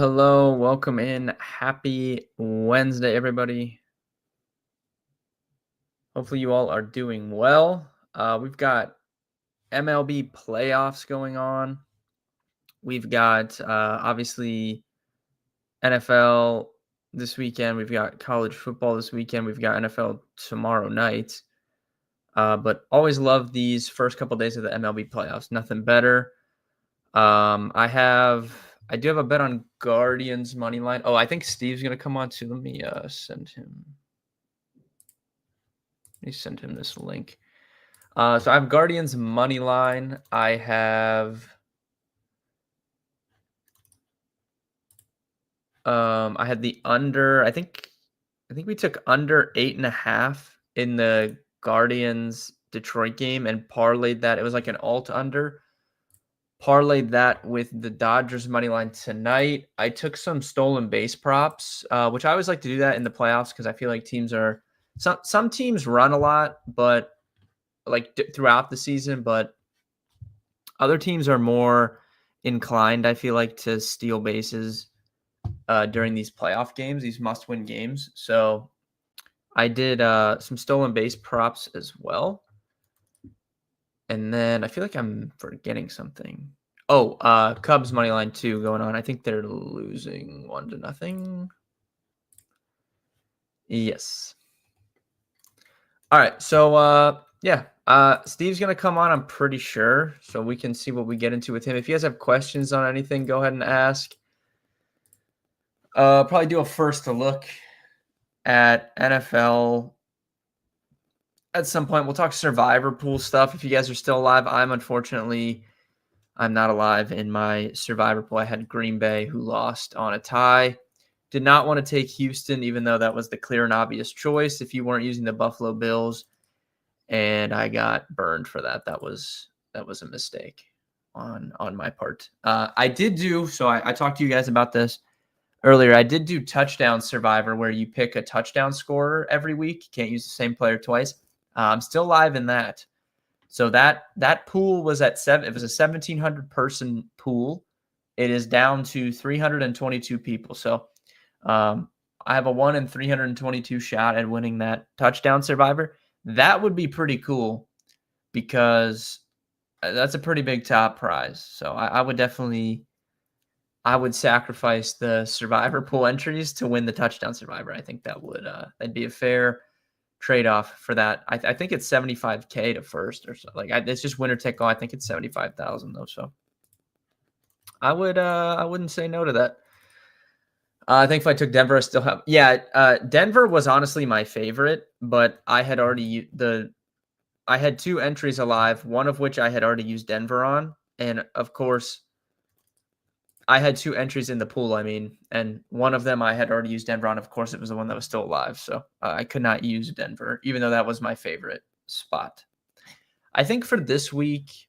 Hello. Welcome in. Happy Wednesday, everybody. Hopefully, you all are doing well. We've got MLB playoffs going on. We've got obviously NFL this weekend. We've got college football this weekend. We've got NFL tomorrow night. But always love these first couple days of the MLB playoffs. Nothing better. I do have a bet on Guardians money line. Oh, I think Steve's gonna come on too. Let me send him this link. So I have Guardians money line. I had the under. I think we took under 8.5 in the Guardians Detroit game and parlayed that. It was like an alt under. Parlayed that with the Dodgers money line tonight. I took some stolen base props, which I always like to do that in the playoffs because I feel like some teams run a lot, but throughout the season, but other teams are more inclined, I feel like, to steal bases during these playoff games, these must-win games. So I did some stolen base props as well. And then I feel like I'm forgetting something. Oh, Cubs money line 2 going on. I think they're losing 1-0. Yes. All right. So, yeah. Steve's going to come on, I'm pretty sure. So we can see what we get into with him. If you guys have questions on anything, go ahead and ask. Probably do a first look at NFL at some point. We'll talk survivor pool stuff if you guys are still alive. I'm not alive in my survivor pool. I had Green Bay, who lost on a tie. Did not want to take Houston, even though that was the clear and obvious choice if you weren't using the Buffalo Bills. And I got burned for that. That was a mistake on my part. I talked to you guys about this earlier. I did do touchdown survivor, where you pick a touchdown scorer every week. You can't use the same player twice. I'm still live in that. So that pool was at 7. It was a 1,700 person pool. It is down to 322 people. So I have a 1 in 322 shot at winning that touchdown survivor. That would be pretty cool because that's a pretty big top prize. So I would sacrifice the survivor pool entries to win the touchdown survivor. I think that'd be a fair trade-off for that. I think it's $75K to first or so. It's just winner take all. I think it's 75,000 though. So I wouldn't say no to that. I think if I took Denver, I still have. Yeah, Denver was honestly my favorite, but I had had 2 entries alive, one of which I had already used Denver on, and of course, I had 2 entries in the pool. And one of them I had already used Denver on. Of course, it was the one that was still alive, so I could not use Denver, even though that was my favorite spot. I think for this week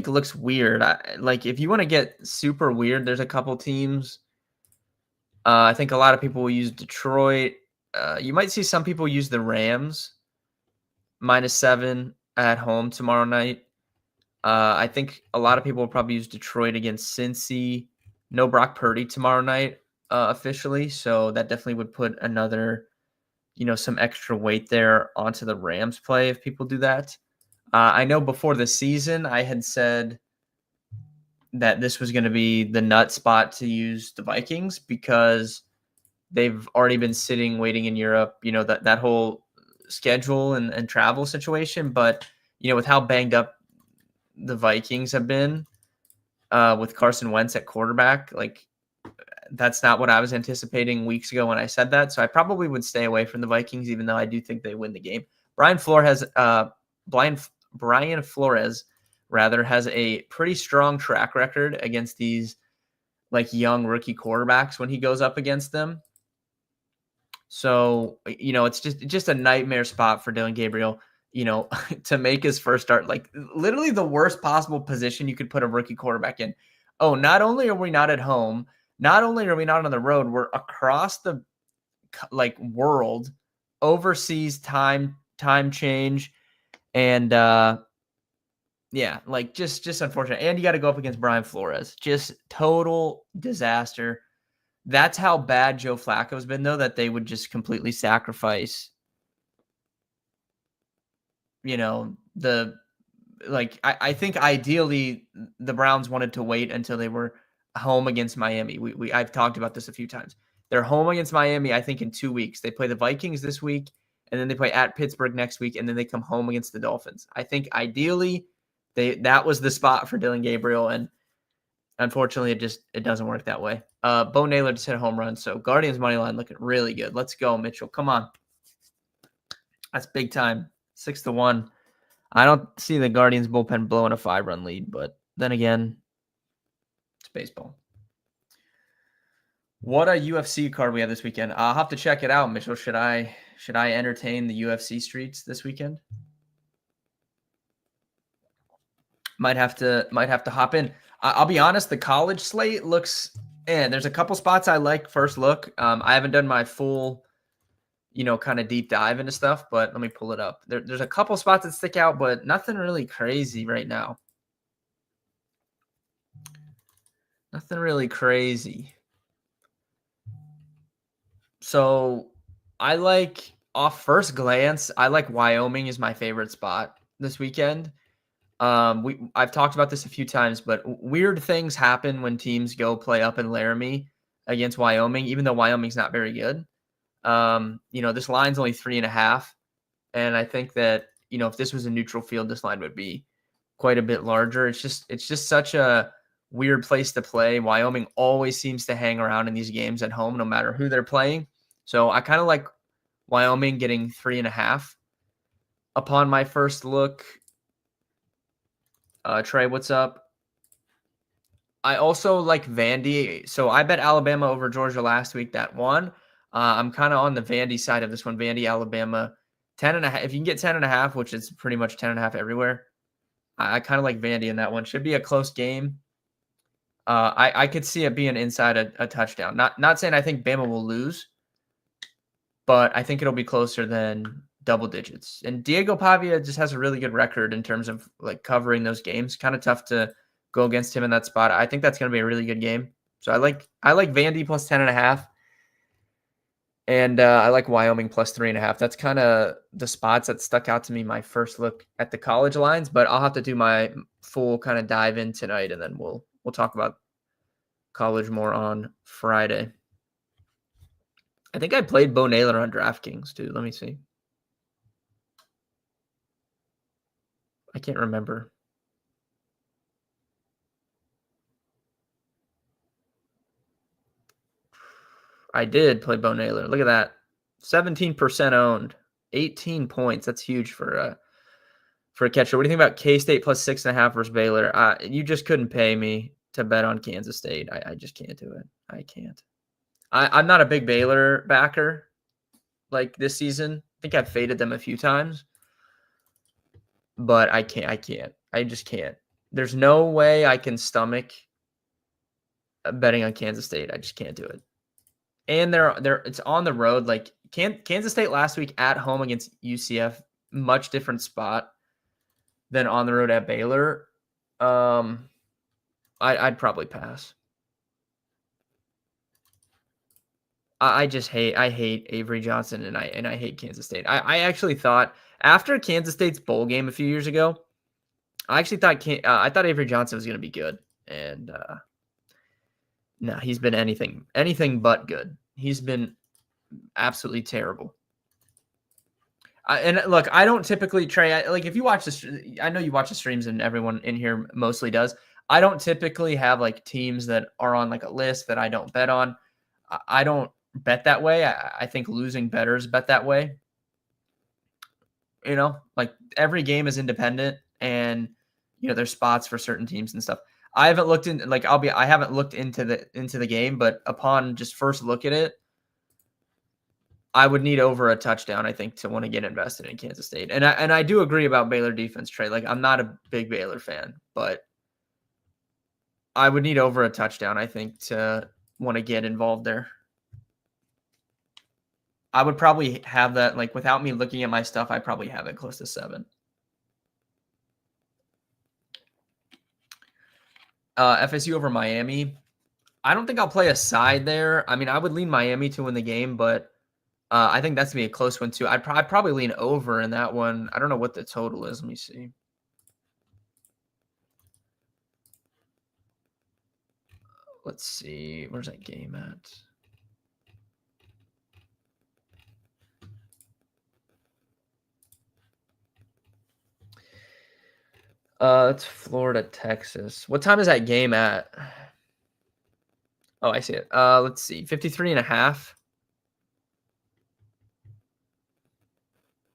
looks weird. If you want to get super weird, there's a couple teams. I think a lot of people will use Detroit. You might see some people use the Rams -7 at home tomorrow night. I think a lot of people will probably use Detroit against Cincy. No Brock Purdy tomorrow night officially, so that definitely would put another, some extra weight there onto the Rams play if people do that. I know before the season I had said that this was going to be the nut spot to use the Vikings because they've already been waiting in Europe, that whole schedule and travel situation. But, with how banged up the Vikings have been with Carson Wentz at quarterback, that's not what I was anticipating weeks ago when I said that. So I probably would stay away from the Vikings, even though I do think they win the game. Brian Flores has a pretty strong track record against these young rookie quarterbacks when he goes up against them. So, it's just a nightmare spot for Dylan Gabriel, to make his first start, literally the worst possible position you could put a rookie quarterback in. Oh, not only are we not at home, not only are we not on the road, we're across the world, overseas time change. And Yeah, like just unfortunate. And you got to go up against Brian Flores. Just total disaster. That's how bad Joe Flacco's been, though, that they would just completely sacrifice, the I think ideally the Browns wanted to wait until they were home against Miami. I've talked about this a few times. They're home against Miami, I think, in 2 weeks. They play the Vikings this week, and then they play at Pittsburgh next week, and then they come home against the Dolphins. I think ideally that was the spot for Dylan Gabriel, and unfortunately it doesn't work that way. Bo Naylor just hit a home run, so Guardians money line looking really good. Let's go, Mitchell. Come on. That's big time. 6-1. I don't see the Guardians bullpen blowing a 5-run lead, but then again, it's baseball. What a UFC card we have this weekend. I'll have to check it out, Mitchell. Should I entertain the UFC streets this weekend? Might have to hop in. I'll be honest, the college slate looks there's a couple spots I like first look. I haven't done my full kind of deep dive into stuff, but let me pull it up. There's a couple spots that stick out, but nothing really crazy right now. Nothing really crazy. So I like, off first glance, I like Wyoming is my favorite spot this weekend. I've talked about this a few times, but weird things happen when teams go play up in Laramie against Wyoming, even though Wyoming's not very good. This line's only 3.5. And I think that, if this was a neutral field, this line would be quite a bit larger. It's just such a weird place to play. Wyoming always seems to hang around in these games at home, no matter who they're playing. So I kind of like Wyoming getting 3.5 upon my first look. Trey, what's up? I also like Vandy. So I bet Alabama over Georgia last week. That won. I'm kind of on the Vandy side of this one. Vandy, Alabama, 10.5. If you can get 10.5, which is pretty much 10.5 everywhere, I kind of like Vandy in that one. Should be a close game. I could see it being inside a touchdown. Not saying I think Bama will lose, but I think it'll be closer than double digits. And Diego Pavia just has a really good record in terms of like covering those games. Kind of tough to go against him in that spot. I think that's going to be a really good game. So I like Vandy plus 10.5. And I like Wyoming plus 3.5. That's kind of the spots that stuck out to me my first look at the college lines, but I'll have to do my full kind of dive in tonight, and then we'll talk about college more on Friday. I think I played Bo Naylor on DraftKings too. Let me see. I can't remember. I did play Bo Naylor. Look at that. 17% owned. 18 points. That's huge for a catcher. What do you think about K-State plus 6.5 versus Baylor? You just couldn't pay me to bet on Kansas State. I just can't do it. I can't. I'm not a big Baylor backer like this season. I think I've faded them a few times, but I can't. I just can't. There's no way I can stomach betting on Kansas State. I just can't do it. And it's on the road. Like Kansas State last week at home against UCF, much different spot than on the road at Baylor. I'd probably pass. I hate Avery Johnson, and I hate Kansas State. I actually thought after Kansas State's bowl game a few years ago, I actually thought I thought Avery Johnson was going to be good, and no, he's been anything but good. He's been absolutely terrible. And look, I don't typically, Trey, if you watch this, I know you watch the streams, and everyone in here mostly does. I don't typically have like teams that are on like a list that I don't bet on. I don't bet that way. I think losing bettors bet that way. Like every game is independent, and there's spots for certain teams and stuff. I haven't looked in I haven't looked into the game, but upon just first look at it, I would need over a touchdown, I think, to want to get invested in Kansas State. And I do agree about Baylor defense, Trey. Like I'm not a big Baylor fan, but I would need over a touchdown, I think, to want to get involved there. I would probably have that, like without me looking at my stuff, I probably have it close to 7. FSU over Miami. I don't think I'll play a side there. I mean, I would lean Miami to win the game, but I think that's going to be a close one too. I'd probably lean over in that one. I don't know what the total is. Let me see. Let's see. Where's that game at? It's Florida, Texas. What time is that game at? Oh, I see it. Let's see. 53.5.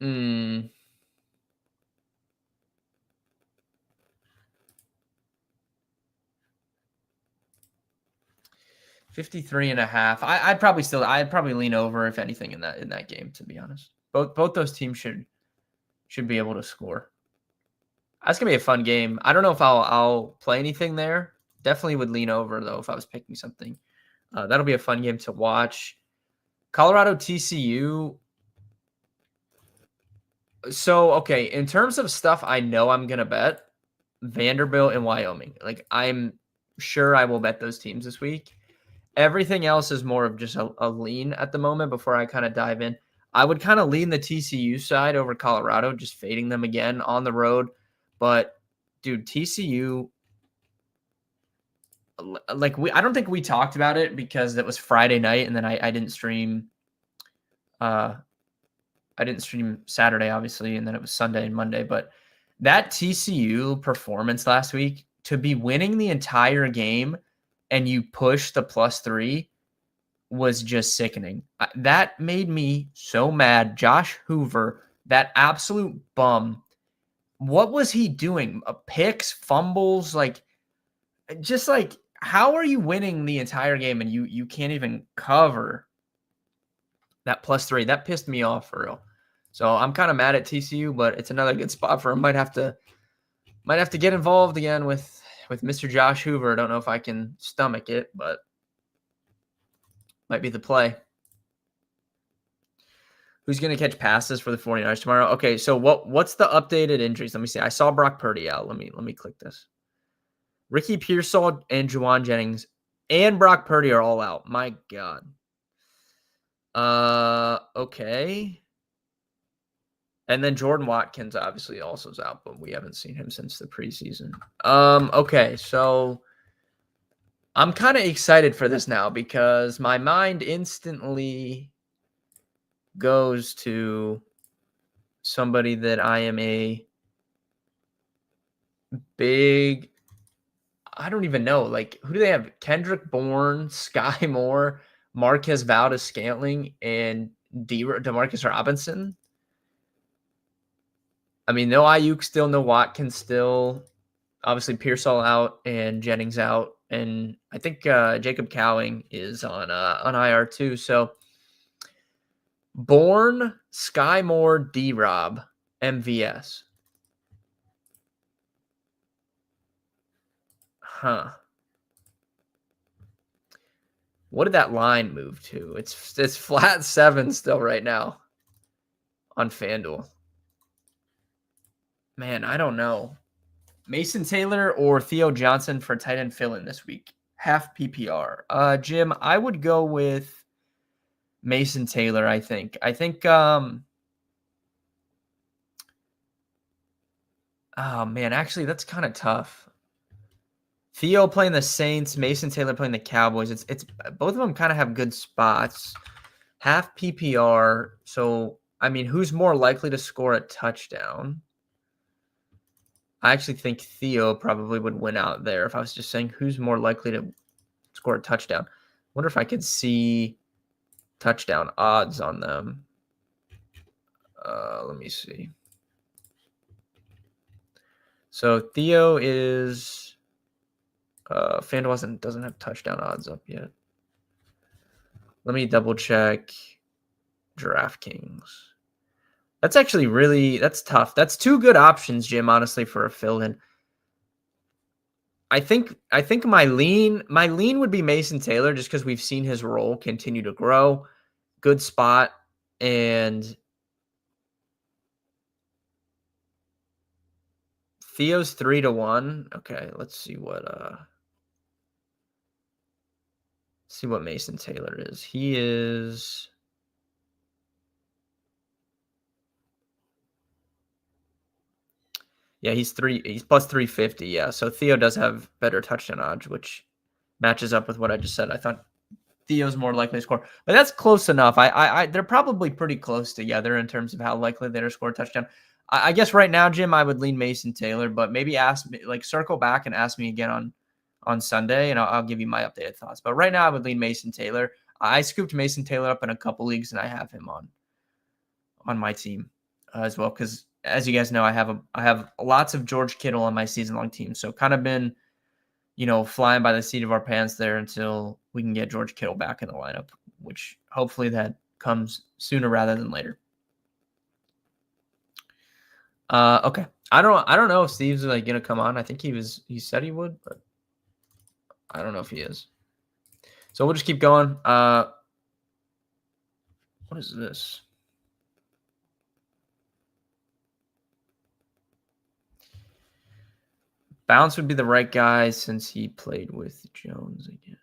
Hmm. 53.5. I'd probably lean over if anything in that game, to be honest. Both those teams should be able to score. That's gonna be a fun game. I don't know if I'll play anything there. Definitely would lean over though if I was picking something. That'll be a fun game to watch. Colorado TCU. So okay, in terms of stuff I know I'm gonna bet, Vanderbilt and Wyoming. Like I'm sure I will bet those teams this week. Everything else is more of just a lean at the moment before I kind of dive in. I would kind of lean the TCU side over Colorado, just fading them again on the road. But dude, TCU, like I don't think we talked about it because it was Friday night and then I didn't stream. I didn't stream Saturday, obviously, and then it was Sunday and Monday. But that TCU performance last week, to be winning the entire game and you push the +3, was just sickening. That made me so mad. Josh Hoover, that absolute bum. What was he doing? Picks, fumbles, just how are you winning the entire game and you can't even cover that +3? That pissed me off for real. So I'm kind of mad at TCU, but it's another good spot for him. Might have to get involved again with Mr. Josh Hoover. I don't know if I can stomach it, but might be the play. Who's going to catch passes for the 49ers tomorrow? Okay, so what's the updated injuries? Let me see. I saw Brock Purdy out. Let me click this. Ricky Pearsall and Juwan Jennings and Brock Purdy are all out. My God. Okay. And then Jordan Watkins obviously also is out, but we haven't seen him since the preseason. Okay, so I'm kind of excited for this now because my mind instantly goes to somebody that I am a big, I don't even know, like who do they have? Kendrick Bourne, Sky Moore, Marquez Valdez-Scantling, and Demarcus Robinson. I mean, no Ayuk still, no Watkins still. Obviously, Pearsall out and Jennings out, and I think Jacob Cowing is on IR too. So Bourne, Sky Moore, D-Rob, MVS. Huh. What did that line move to? It's flat 7 still right now on FanDuel. Man, I don't know. Mason Taylor or Theo Johnson for tight end fill-in this week. Half PPR. Jim, I would go with Mason Taylor, I think. Oh man, actually that's kind of tough. Theo playing the Saints, Mason Taylor playing the Cowboys. It's both of them kind of have good spots. Half PPR. So, I mean, who's more likely to score a touchdown? I actually think Theo probably would win out there if I was just saying who's more likely to score a touchdown. Wonder if I could see touchdown odds on them. Let me see. So Theo is FanDuel doesn't have touchdown odds up yet. Let me double check DraftKings. That's actually that's tough. That's 2 good options, Jim, honestly, for a fill-in. I think my lean would be Mason Taylor just because we've seen his role continue to grow. Good spot. And Theo's 3-1. Okay, let's see what see what Mason Taylor is. He is. Yeah, he's plus 350. Yeah, so Theo does have better touchdown odds, which matches up with what I just said. I thought Theo's more likely to score, but that's close enough. They're probably pretty close together in terms of how likely they're to score a touchdown. I guess right now, Jim, I would lean Mason Taylor, but maybe ask me, like, circle back and ask me again on Sunday, and I'll give you my updated thoughts. But right now, I would lean Mason Taylor. I scooped Mason Taylor up in a couple leagues, and I have him on my team as well, because as you guys know, I have lots of George Kittle on my season long team, so kind of been flying by the seat of our pants there until we can get George Kittle back in the lineup, which hopefully that comes sooner rather than later. Okay. I don't know if Steve's like gonna come on. I think he said he would, but I don't know if he is. So we'll just keep going. What is this? Bounce would be the right guy since he played with Jones again.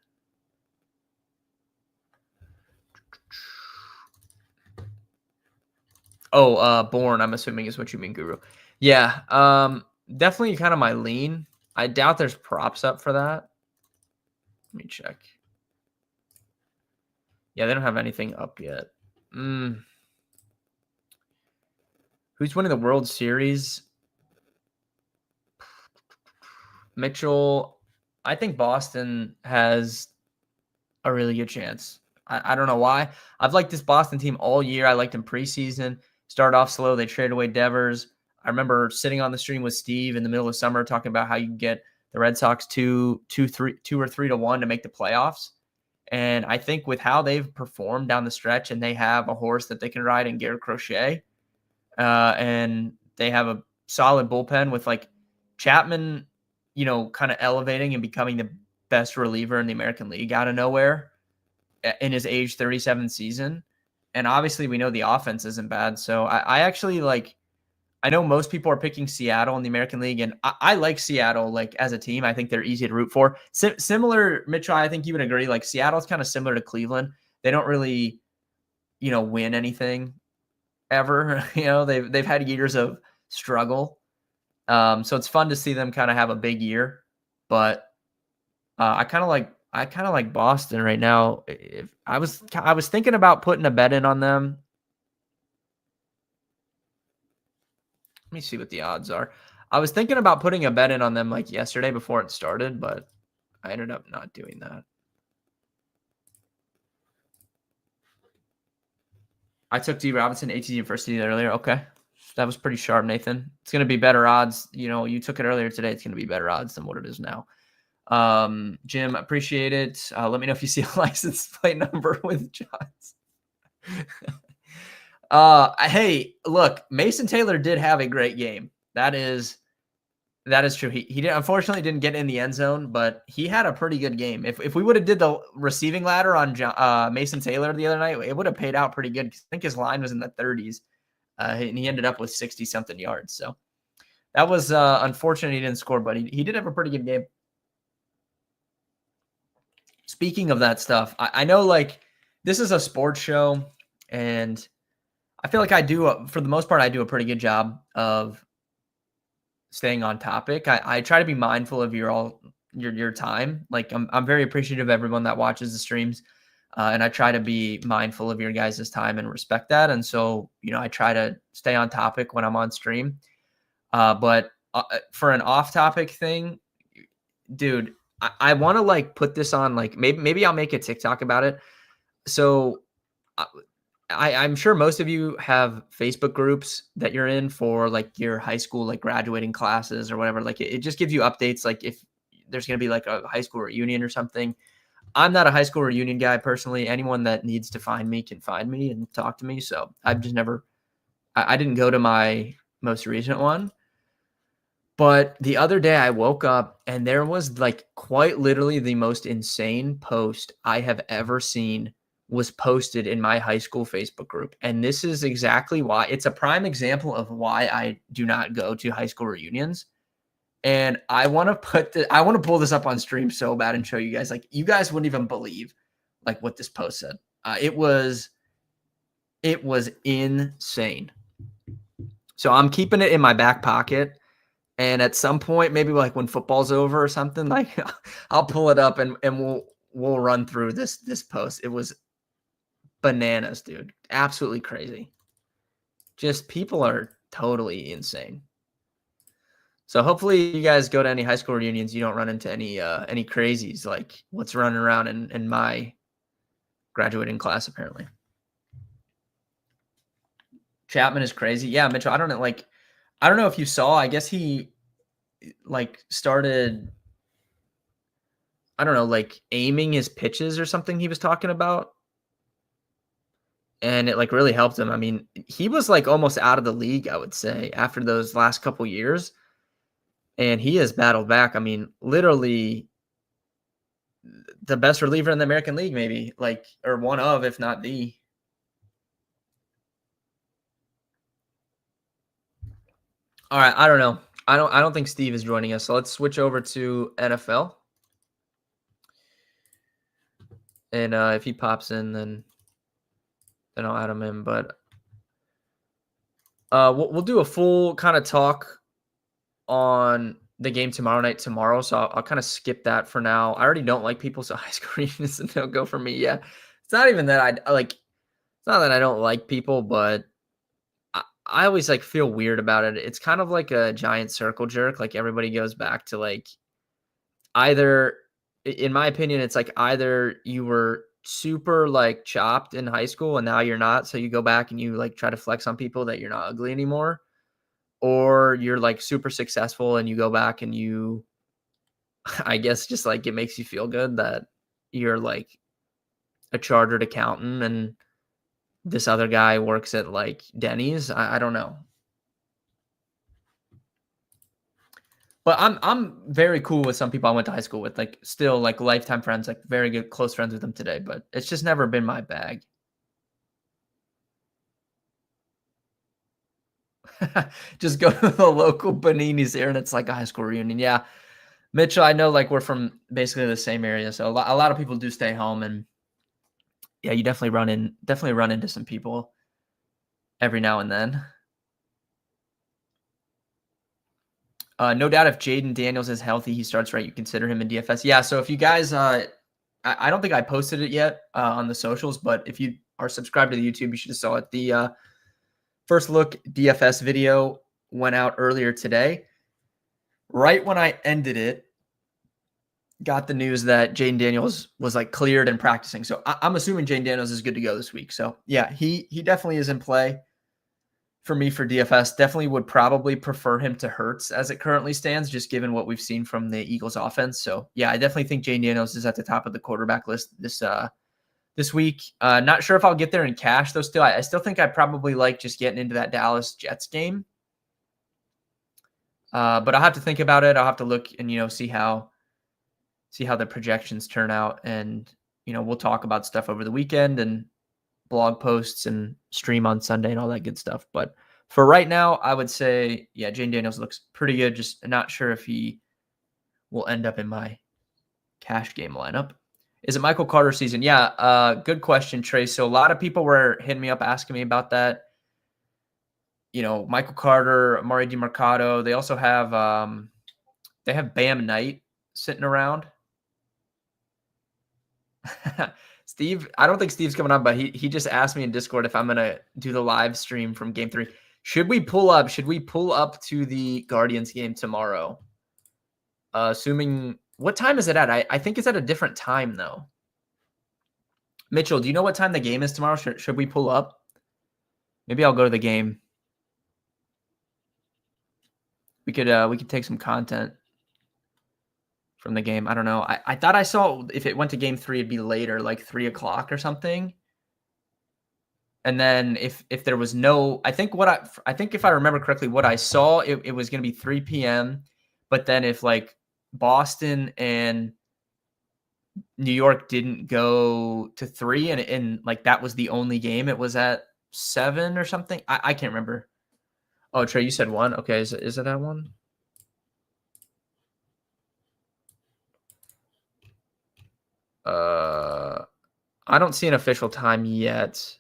Oh, Born, I'm assuming is what you mean, Guru. Yeah, definitely kind of my lean. I doubt there's props up for that. Let me check. Yeah, they don't have anything up yet. Who's winning the World Series? Mitchell. I think Boston has a really good chance. I don't know why. I've liked this Boston team all year. I liked them preseason. Started off slow. They traded away Devers. I remember sitting on the stream with Steve in the middle of summer talking about how you can get the Red Sox 2 or 3-1 to make the playoffs. And I think with how they've performed down the stretch, and they have a horse that they can ride in Garrett Crochet, and they have a solid bullpen with like Chapman, kind of elevating and becoming the best reliever in the American League out of nowhere in his age 37 season. And obviously we know the offense isn't bad. So I actually I know most people are picking Seattle in the American League, and I like Seattle like as a team. I think they're easy to root for. Similar, Mitchell, I think you would agree. Like Seattle's kind of similar to Cleveland. They don't really, win anything ever. They've had years of struggle. So it's fun to see them kind of have a big year. But I kind of like Boston right now. If I was thinking about putting a bet in on them. Let me see what the odds are. I was thinking about putting a bet in on them like yesterday before it started, but I ended up not doing that. I took D. Robinson, AT University earlier. Okay. That was pretty sharp, Nathan. It's going to be better odds. You took it earlier today. It's going to be better odds than what it is now. Jim, appreciate it. Let me know if you see a license plate number with Johns. Hey, look, Mason Taylor did have a great game. That is true. He unfortunately didn't get in the end zone, but he had a pretty good game. If we would have did the receiving ladder on Mason Taylor the other night, it would have paid out pretty good. I think his line was in the 30s, and he ended up with 60-something yards. So that was unfortunate he didn't score, but he did have a pretty good game. Speaking of that stuff, I know like this is a sports show, and I feel like for the most part, I do a pretty good job of staying on topic. I try to be mindful of your time. Like I'm very appreciative of everyone that watches the streams, and I try to be mindful of your guys' time and respect that. And so, I try to stay on topic when I'm on stream. But for an off-topic thing, dude, I want to like put this on like maybe I'll make a TikTok about it. So I'm sure most of you have Facebook groups that you're in for like your high school, like graduating classes or whatever. Like it just gives you updates. Like if there's going to be like a high school reunion or something. I'm not a high school reunion guy personally. Anyone that needs to find me can find me and talk to me. So I've just never, I didn't go to my most recent one. But the other day I woke up and there was like quite literally the most insane post I have ever seen was posted in my high school Facebook group. And this is exactly why. It's a prime example of why I do not go to high school reunions. And I want to pull this up on stream so bad and show you guys. Like, you guys wouldn't even believe like what this post said. It was insane. So I'm keeping it in my back pocket. And at some point, maybe like when football's over or something, like I'll pull it up and we'll run through this post. It was bananas, dude. Absolutely crazy. Just people are totally insane. So hopefully you guys go to any high school reunions, you don't run into any crazies like what's running around in my graduating class apparently. Chapman is crazy. Yeah, Mitchell, I don't know if you saw, I guess he like started, I don't know, like aiming his pitches or something he was talking about. And it like really helped him. I mean, he was like almost out of the league, I would say, after those last couple years. And he has battled back. I mean, literally the best reliever in the American League, maybe, like, or one of, if not the. All right, I don't know. I don't think Steve is joining us. So let's switch over to NFL. And if he pops in, then I'll add him in. But we'll do a full kind of talk on the game tomorrow. So I'll kind of skip that for now. I already don't like people, so high school reunions is a no-go for me. Yeah. It's not even that it's not that I don't like people, but I always like feel weird about it. It's kind of like a giant circle jerk. Like everybody goes back to like either, in my opinion, it's like either you were super like chopped in high school and now you're not. So you go back and you like try to flex on people that you're not ugly anymore. Or you're like super successful and you go back and you, I guess, just like it makes you feel good that you're like a chartered accountant and this other guy works at like Denny's. I don't know. But I'm very cool with some people I went to high school with, like still like lifetime friends, like very good close friends with them today. But it's just never been my bag. Just go to the local Panini's here and it's like a high school reunion. Yeah. Mitchell, I know like we're from basically the same area. So a lot of people do stay home and yeah, you definitely run into some people every now and then. No doubt if Jaden Daniels is healthy, he starts right. You consider him in DFS. Yeah. So if you guys, I don't think I posted it yet on the socials, but if you are subscribed to the YouTube, you should have saw it. The first look DFS video went out earlier today. Right when I ended it, got the news that Jaden Daniels was like cleared and practicing. So I'm assuming Jaden Daniels is good to go this week. So yeah, he definitely is in play for me for DFS. Definitely would probably prefer him to Hurts as it currently stands, just given what we've seen from the Eagles offense. So yeah, I definitely think Jaden Daniels is at the top of the quarterback list this week. Not sure if I'll get there in cash though. Still, I still think I probably like just getting into that Dallas Jets game. But I'll have to think about it. I'll have to look and see how the projections turn out, and we'll talk about stuff over the weekend and blog posts and stream on Sunday and all that good stuff. But for right now, I would say, yeah, Jaden Daniels looks pretty good. Just not sure if he will end up in my cash game lineup. Is it Michael Carter season? Yeah, good question, Trace. So a lot of people were hitting me up asking me about that. Michael Carter, Amari DiMercado. They also have Bam Knight sitting around. Steve, I don't think Steve's coming on, but he just asked me in Discord if I'm gonna do the live stream from Game 3. Should we pull up to the Guardians game tomorrow? Assuming, what time is it at? I think it's at a different time though. Mitchell, do you know what time the game is tomorrow? Should we pull up? Maybe I'll go to the game. We could take some content from the game. I don't know. I thought I saw if it went to Game 3, it'd be later, like 3:00 or something. And then if there was no, I think if I remember correctly, what I saw, it was going to be 3 p.m. But then if like Boston and New York didn't go to 3 and like that was the only game, it was at 7 or something. I can't remember. Oh, Trey, you said 1. Okay, is it at 1? I don't see an official time yet.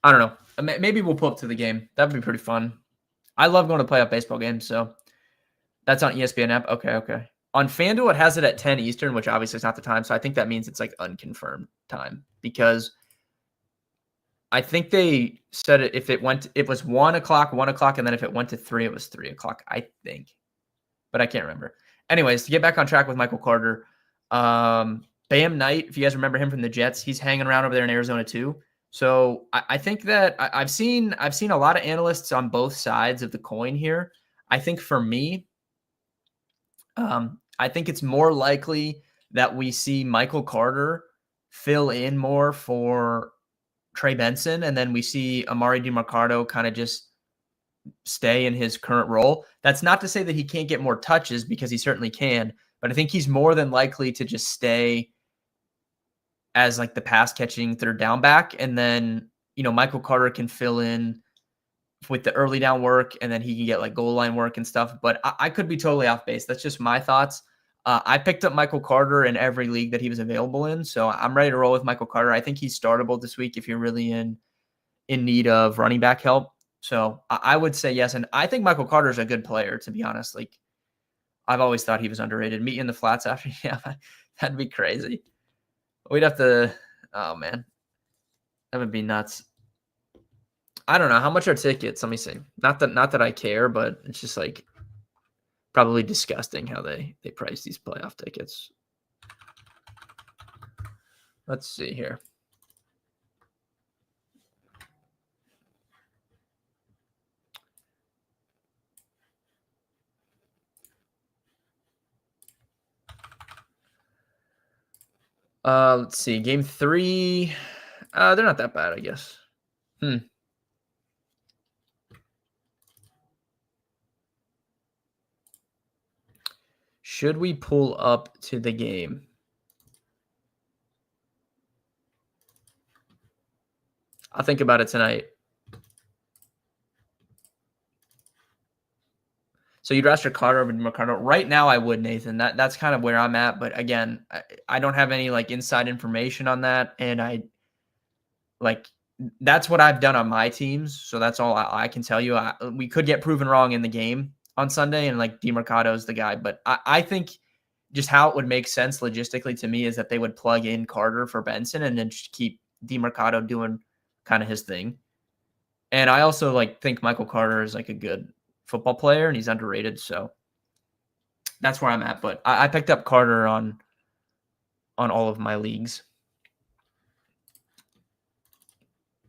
I don't know. Maybe we'll pull up to the game. That'd be pretty fun. I love going to playoff baseball games, so that's on ESPN app. Okay. On FanDuel, it has it at 10 Eastern, which obviously is not the time. So I think that means it's like unconfirmed time because I think they said it it was 1 o'clock, and then if it went to 3, it was 3 o'clock, I think. But I can't remember. Anyways, to get back on track with Michael Carter, Bam Knight, if you guys remember him from the Jets, he's hanging around over there in Arizona too. So I think that I've seen a lot of analysts on both sides of the coin here. I think for me, I think it's more likely that we see Michael Carter fill in more for Trey Benson, and then we see Amari DiMercado kind of just stay in his current role. That's not to say that he can't get more touches, because he certainly can, but I think he's more than likely to just stay as like the pass catching third down back. And then, Michael Carter can fill in with the early down work, and then he can get like goal line work and stuff. But I could be totally off base. That's just my thoughts. I picked up Michael Carter in every league that he was available in, so I'm ready to roll with Michael Carter. I think he's startable this week if you're really in need of running back help. So I would say yes, and I think Michael Carter is a good player, to be honest. Like, I've always thought he was underrated. Meet you in the flats after, yeah, that'd be crazy. We'd have to, oh man, that would be nuts. I don't know how much are tickets. Let me see. Not that I care, but it's just like probably disgusting how they price these playoff tickets. Let's see here. Let's see. Game 3. They're not that bad, I guess. Should we pull up to the game? I'll think about it tonight. So you'd roster Carter over DiMercado. Right now, I would, Nathan. That's kind of where I'm at. But again, I don't have any like inside information on that, and that's what I've done on my teams. So that's all I can tell you. We could get proven wrong in the game on Sunday, and like DiMercado is the guy. But I think just how it would make sense logistically to me is that they would plug in Carter for Benson and then just keep DiMercado doing kind of his thing. And I also think Michael Carter is like a good football player, and he's underrated. So that's where I'm at. But I picked up Carter on all of my leagues.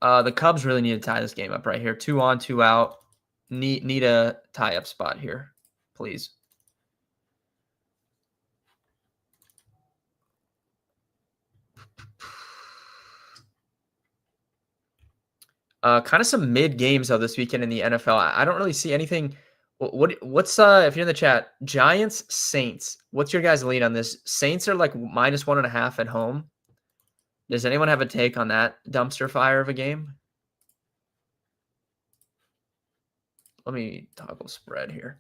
The Cubs really need to tie this game up right here. 2 on, 2 out. Need a tie-up spot here, please. Kind of some mid games though this weekend in the NFL. I don't really see anything. What's if you're in the chat, Giants, Saints. What's your guys' lead on this? Saints are like -1.5 at home. Does anyone have a take on that dumpster fire of a game? Let me toggle spread here.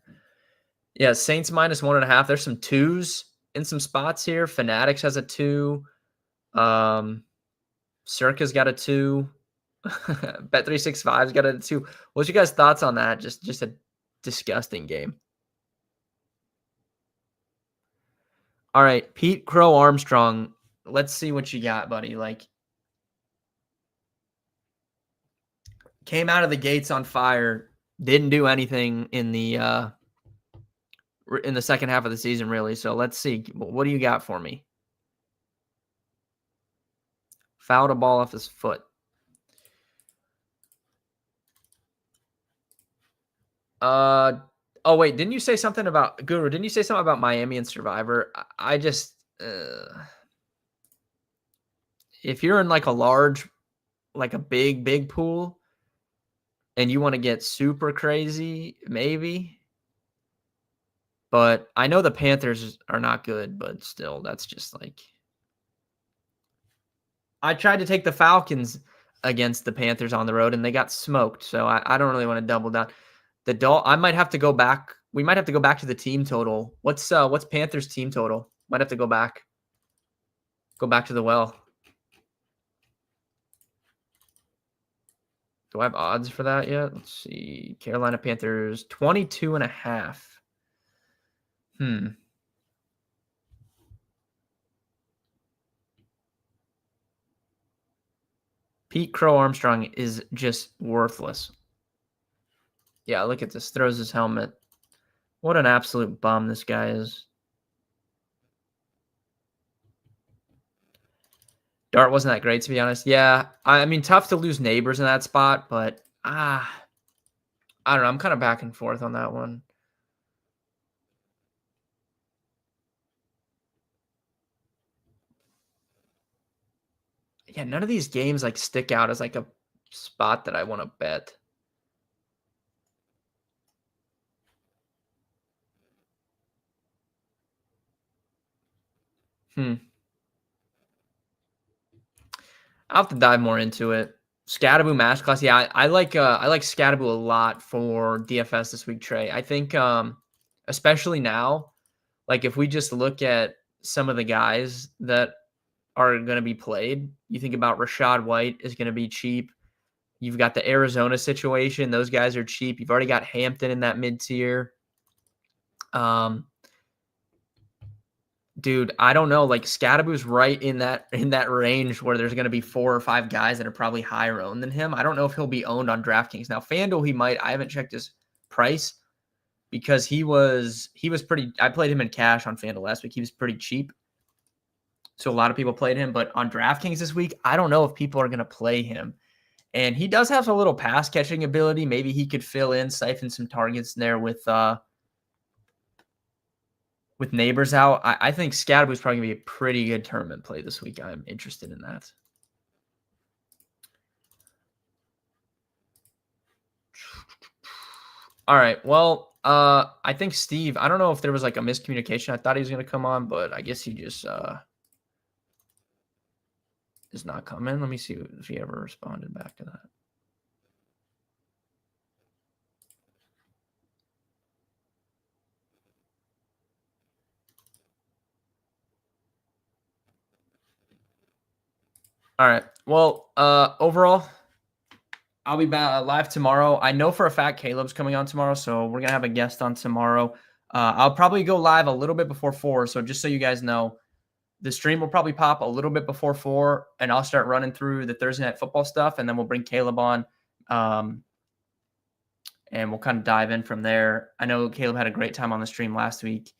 Yeah, Saints -1.5. There's some 2s in some spots here. Fanatics has a 2. Circa's got a 2. Bet365's got a 2. What's your guys' thoughts on that? Just a disgusting game. All right, Pete Crow Armstrong. Let's see what you got, buddy. Came out of the gates on fire. Didn't do anything in the second half of the season, really. So let's see. What do you got for me? Fouled a ball off his foot. Oh wait, didn't you say something about Guru? Didn't you say something about Miami and Survivor? I just if you're in like a big pool and you want to get super crazy, maybe. But I know the Panthers are not good, but still, that's just like I tried to take the Falcons against the Panthers on the road and they got smoked. So I don't really want to double down. I might have to go back We might have to go back to the team total. What's Panthers team total? Might have to go back. Go back to the well. Do I have odds for that yet? Let's see. Carolina Panthers 22.5. Pete Crow Armstrong is just worthless. Yeah, look at this. Throws his helmet. What an absolute bum this guy is. Dart wasn't that great, to be honest. Yeah, I mean, tough to lose neighbors in that spot, but I don't know. I'm kind of back and forth on that one. Yeah, none of these games like stick out as like a spot that I want to bet. I'll have to dive more into it. Scattaboo Masterclass. Yeah, I like Scattaboo a lot for DFS this week, Trey. I think especially now, like if we just look at some of the guys that are going to be played, you think about Rashad White is going to be cheap. You've got the Arizona situation; those guys are cheap. You've already got Hampton in that mid tier. Dude, I don't know. Like Scattaboo's right in that range where there's going to be 4 or 5 guys that are probably higher owned than him. I don't know if he'll be owned on DraftKings. Now, FanDuel he might. I haven't checked his price because he was pretty. I played him in cash on FanDuel last week. He was pretty cheap, so a lot of people played him. But on DraftKings this week, I don't know if people are going to play him. And he does have a little pass catching ability. Maybe he could fill in, siphon some targets there with neighbors out. I think Scattaboo is probably going to be a pretty good tournament play this week. I'm interested in that. All right. Well, I think Steve, I don't know if there was like a miscommunication. I thought he was going to come on, but I guess he just is not coming. Let me see if he ever responded back to that. All right. Well, overall, I'll be back live tomorrow. I know for a fact Caleb's coming on tomorrow, so we're gonna have a guest on tomorrow. I'll probably go live a little bit before 4. So just so you guys know, the stream will probably pop a little bit before 4, and I'll start running through the Thursday Night Football stuff, and then we'll bring Caleb on, and we'll kind of dive in from there. I know Caleb had a great time on the stream last week,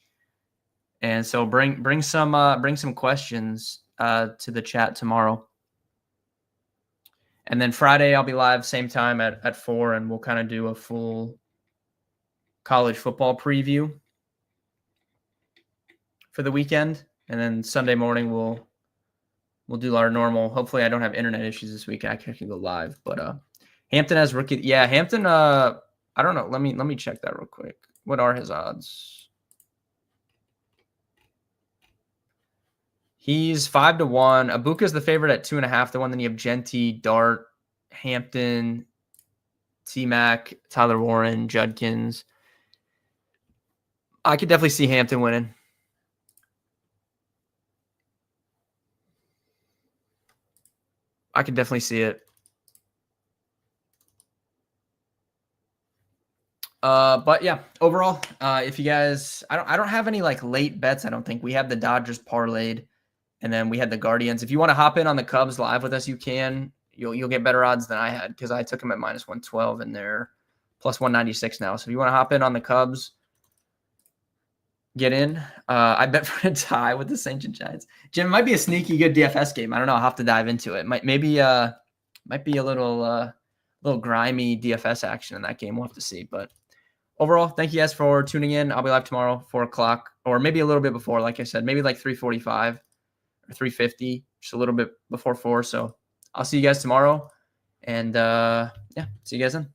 and so bring some questions to the chat tomorrow. And then Friday, I'll be live same time at 4, and we'll kind of do a full college football preview for the weekend. And then Sunday morning, we'll do our normal. Hopefully, I don't have internet issues this week. I can go live. But Hampton has rookie. Yeah, Hampton. I don't know. Let me check that real quick. What are his odds? He's 5-1. Abuka's the favorite at 2.5 to 1. Then you have Genty, Dart, Hampton, T-Mac, Tyler Warren, Judkins. I could definitely see Hampton winning. I could definitely see it. But yeah, overall, if you guys, I don't have any like late bets. I don't think we have the Dodgers parlayed. And then we had the Guardians. If you want to hop in on the Cubs live with us, you can. You'll get better odds than I had because I took them at -112 and they're +196 now. So if you want to hop in on the Cubs, get in. I bet for a tie with the Saints and Giants. Jim, it might be a sneaky good DFS game. I don't know. I'll have to dive into it. Might be a little grimy DFS action in that game. We'll have to see. But overall, thank you guys for tuning in. I'll be live tomorrow, 4 o'clock, or maybe a little bit before. Like I said, maybe like 3:45. Or 3:50, just a little bit before 4. So I'll see you guys tomorrow. And yeah, see you guys then.